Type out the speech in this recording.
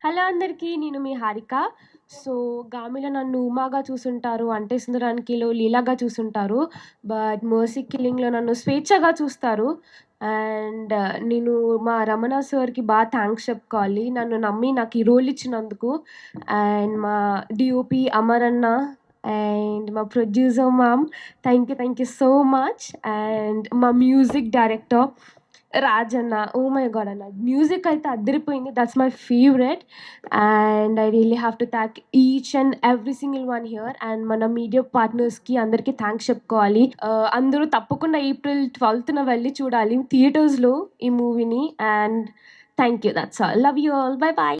Hello అందరికీ. నేను మీ Harika. So, 'గామిలో' నన్ను ఉమాగా చూసుంటారు. 'అంటే సుందరానికిలో' లీలాగా చూసుంటారు. బట్ 'మర్సీ కిల్లింగ్'లో నన్ను స్వేచ్ఛగా చూస్తారు. అండ్ నేను మా రమణ సార్‌కి థాంక్స్ చెప్పుకోవాలి. నన్ను నమ్మి నాకు ఈ రోల్ ఇచ్చినందుకు. అండ్ మా డీఓపీ అమర్ అన్న అండ్ మా producer ma'am thank you so much. And మా music director Rajanna. Oh my god అన్న! మ్యూజిక్ అయితే అదిరిపోయింది. That's my favourite. And I really have to thank each and every single one here. And మన media పార్ట్నర్స్‌కి అందరికీ thanks చెప్పుకోవాలి. అందరూ తప్పకుండా ఏప్రిల్ 12న వెళ్లి చూడాలి థియేటర్స్‌లో ఈ మూవీని. And thank you. That's all. Love you all. By by.